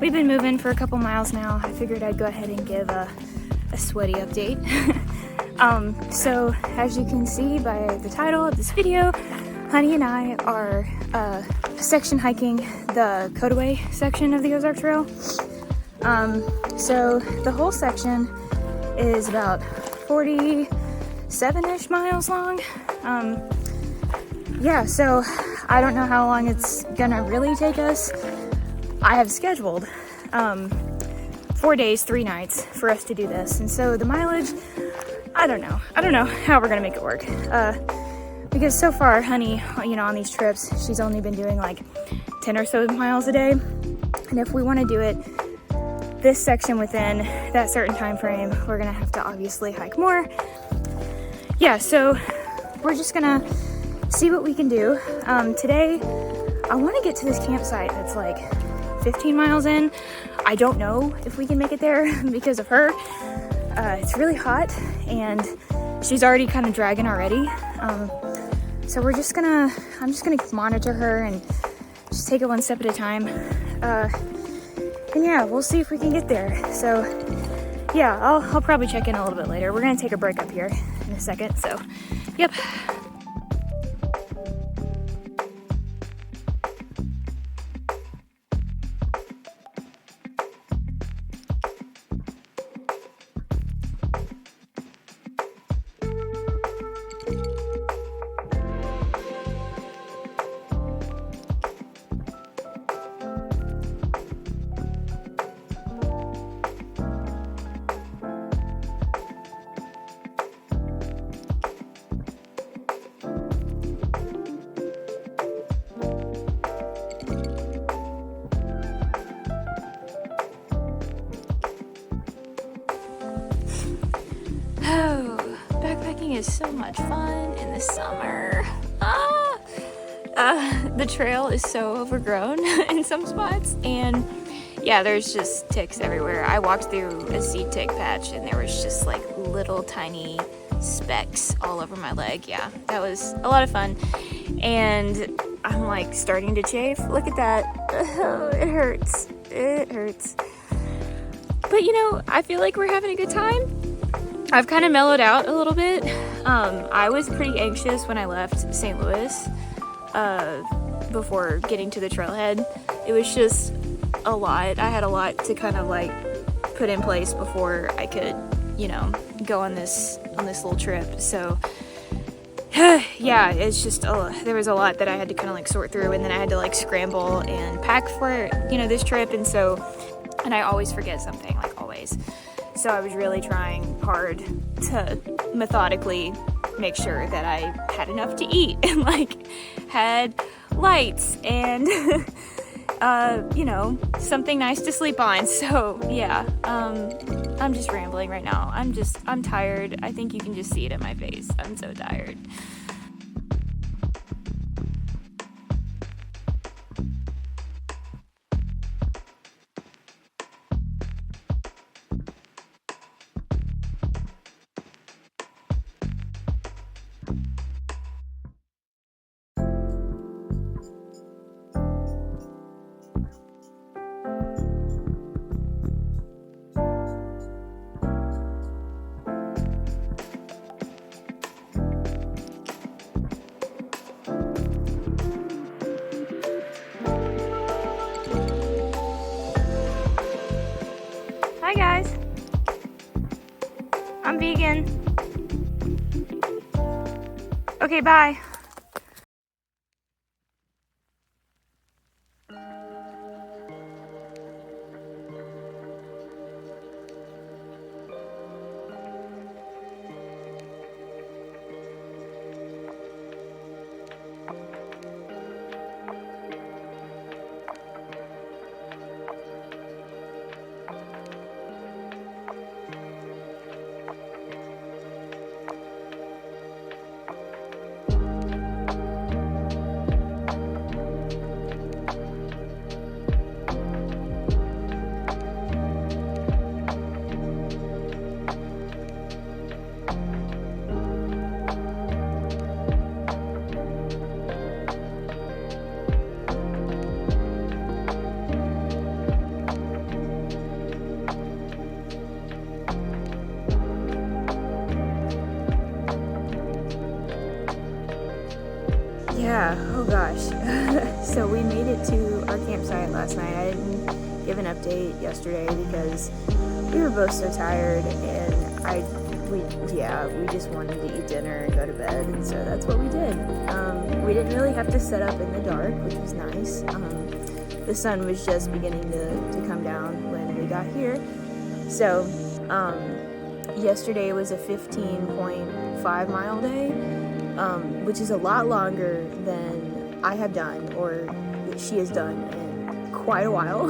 we've been moving for a couple miles now. I figured I'd go ahead and give a sweaty update. So as you can see by the title of this video, Honey and I are section hiking the Courtois section of the Ozark Trail. So the whole section is about 47-ish miles long. Yeah, so I don't know how long it's gonna really take us. I have scheduled 4 days, 3 nights for us to do this. And so the mileage, I don't know how we're gonna make it work. Because so far, Honey, on these trips, she's only been doing like 10 or so miles a day. And if we wanna do it this section within that certain time frame, we're gonna have to obviously hike more. Yeah, so we're just gonna see what we can do. Today, I wanna get to this campsite that's like 15 miles in. I don't know if we can make it there because of her. It's really hot and she's already kind of dragging already. So I'm just gonna monitor her and just take it one step at a time. And yeah, we'll see if we can get there. So yeah, I'll probably check in a little bit later. We're gonna take a break up here in a second, so yep. Is so much fun in the summer. The trail is so overgrown in some spots, and yeah, there's just ticks everywhere. I walked through a seed tick patch and there was just like little tiny specks all over my leg. Yeah, that was a lot of fun, and I'm like starting to chafe. Look at that. It hurts. But I feel like we're having a good time. I've kind of mellowed out a little bit. I was pretty anxious when I left St. Louis before getting to the trailhead. It was just a lot. I had a lot to kind of like put in place before I could, go on this little trip. So yeah, it's just there was a lot that I had to kind of like sort through, and then I had to like scramble and pack for this trip, and I always forget something, like always. So I was really trying hard to methodically make sure that I had enough to eat and like had lights and something nice to sleep on. So yeah, I'm just rambling right now. I'm tired. I think you can just see it in my face. I'm so tired. Hi guys, I'm vegan. Okay, bye. yeah, oh gosh. So we made it to our campsite last night. I didn't give an update yesterday because we were both so tired, and we just wanted to eat dinner and go to bed, and so that's what we did. We didn't really have to set up in the dark, which was nice. The sun was just beginning to come down when we got here. So, yesterday was a 15.5 mile day, which is a lot longer than I have done, or that she has done in quite a while.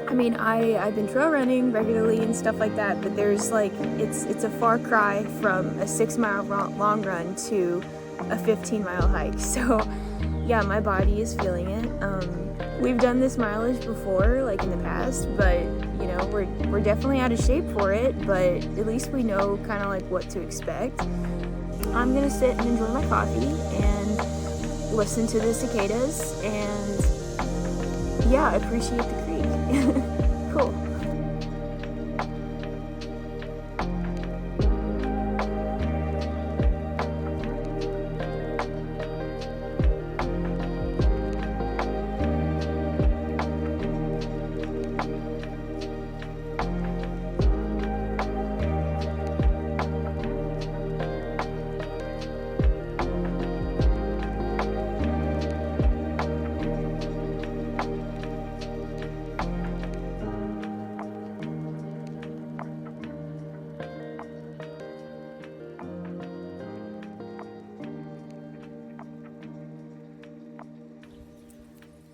I mean, I've been trail running regularly and stuff like that, but there's like, it's a far cry from a 6-mile long run to a 15-mile hike. So yeah, my body is feeling it. We've done this mileage before, like in the past, but you know, we're definitely out of shape for it, but at least we know kind of like what to expect. I'm gonna sit and enjoy my coffee and listen to the cicadas and yeah, appreciate the creek. Cool.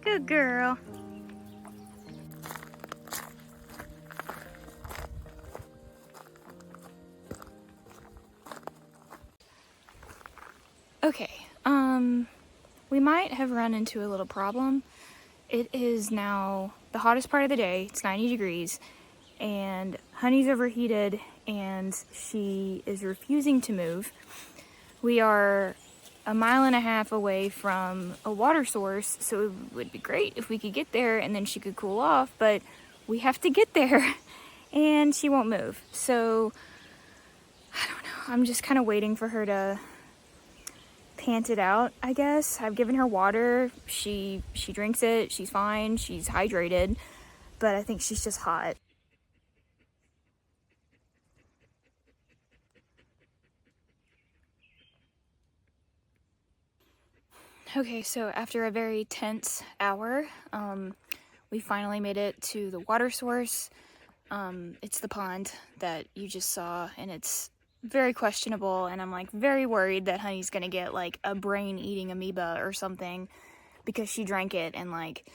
Good girl. Okay, we might have run into a little problem. It is now the hottest part of the day. It's 90 degrees, and Honey's overheated, and she is refusing to move. We are a mile and a half away from a water source, so it would be great if we could get there and then she could cool off, but we have to get there and she won't move. So I don't know, I'm just kind of waiting for her to pant it out, I guess. I've given her water, she drinks it, she's fine, she's hydrated, but I think she's just hot. Okay, so after a very tense hour, we finally made it to the water source. It's the pond that you just saw, and it's very questionable, and I'm like very worried that Honey's gonna get like a brain-eating amoeba or something because she drank it and like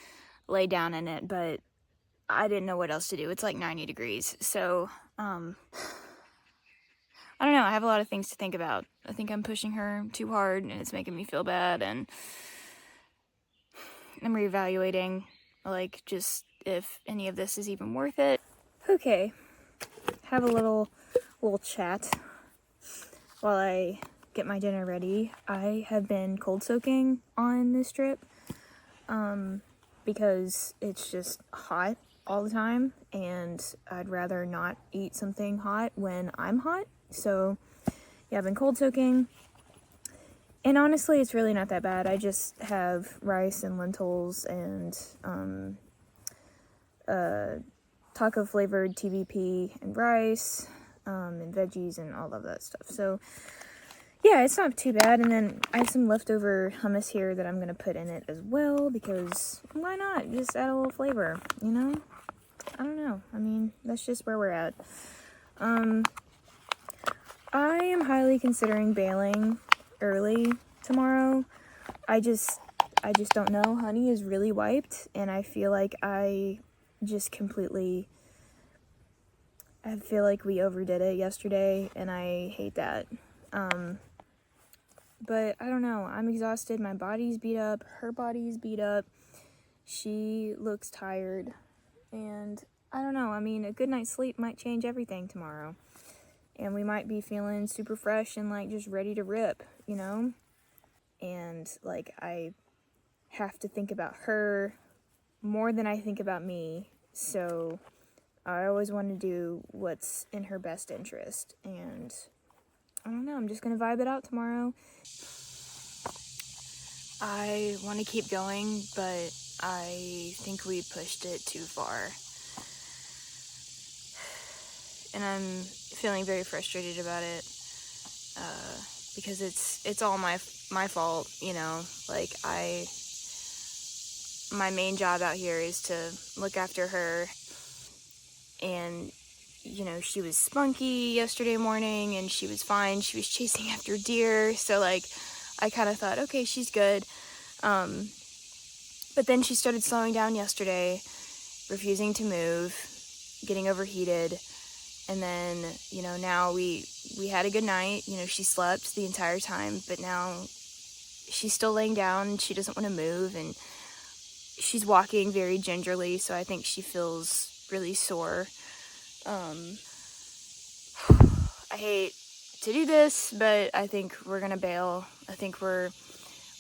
lay down in it, but I didn't know what else to do. It's like 90 degrees, so I don't know, I have a lot of things to think about. I think I'm pushing her too hard and it's making me feel bad, and I'm reevaluating like just if any of this is even worth it. Okay, have a little chat while I get my dinner ready. I have been cold soaking on this trip because it's just hot all the time, and I'd rather not eat something hot when I'm hot. So yeah, I've been cold soaking, and honestly it's really not that bad. I just have rice and lentils and taco flavored TVP and rice and veggies and all of that stuff. So yeah, it's not too bad. And then I have some leftover hummus here that I'm gonna put in it as well, because why not just add a little flavor, you know? I don't know, I mean, that's just where we're at. I am highly considering bailing early tomorrow. I just don't know. Honey is really wiped, and I feel like I feel like we overdid it yesterday, and I hate that. But I don't know, I'm exhausted, my body's beat up, her body's beat up, she looks tired, and I don't know, I mean, a good night's sleep might change everything tomorrow, and we might be feeling super fresh and like just ready to rip, you know? And like, I have to think about her more than I think about me, so I always want to do what's in her best interest, and I don't know, I'm just gonna vibe it out tomorrow. I want to keep going, but I think we pushed it too far. And I'm feeling very frustrated about it, because it's all my fault, you know. Like, my main job out here is to look after her, and you know, she was spunky yesterday morning and she was fine. She was chasing after deer, so like I kind of thought, okay, she's good. But then she started slowing down yesterday, refusing to move, getting overheated. And then, you know, now we had a good night. You know, she slept the entire time, but now she's still laying down. She doesn't want to move, and she's walking very gingerly, so I think she feels really sore. I hate to do this, but I think we're gonna bail. I think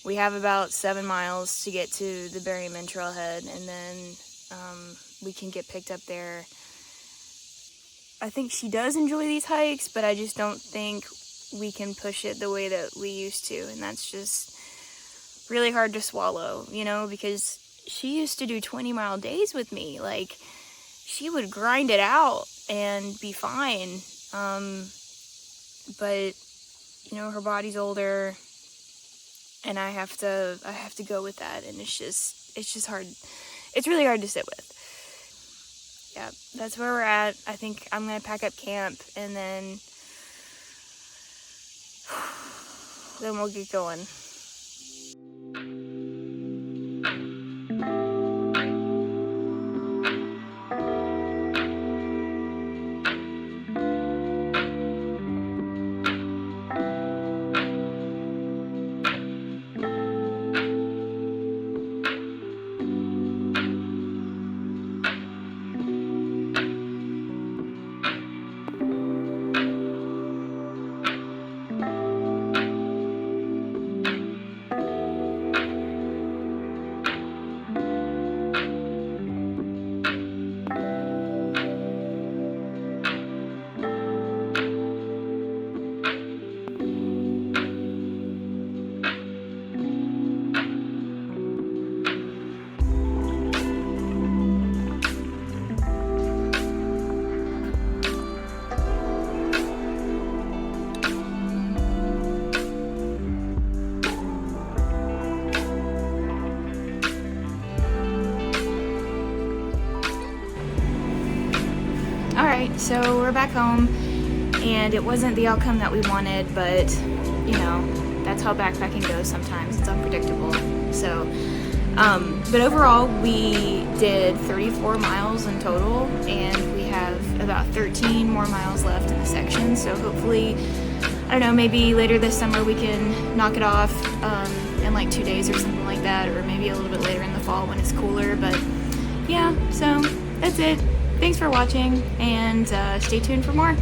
we have about 7 miles to get to the Berryman trailhead, and then we can get picked up there. I think she does enjoy these hikes, but I just don't think we can push it the way that we used to, and that's just really hard to swallow, you know, because she used to do 20-mile days with me. Like, she would grind it out and be fine. But you know, her body's older, and I have to go with that, and it's just hard. It's really hard to sit with. Yeah, that's where we're at. I think I'm gonna pack up camp, and then we'll get going. Alright, so we're back home, and it wasn't the outcome that we wanted, but, you know, that's how backpacking goes sometimes. It's unpredictable. So, but overall, we did 34 miles in total, and we have about 13 more miles left in the section, so hopefully, I don't know, maybe later this summer we can knock it off in like 2 days or something like that, or maybe a little bit later in the fall when it's cooler. But yeah, so that's it. Thanks for watching, and stay tuned for more.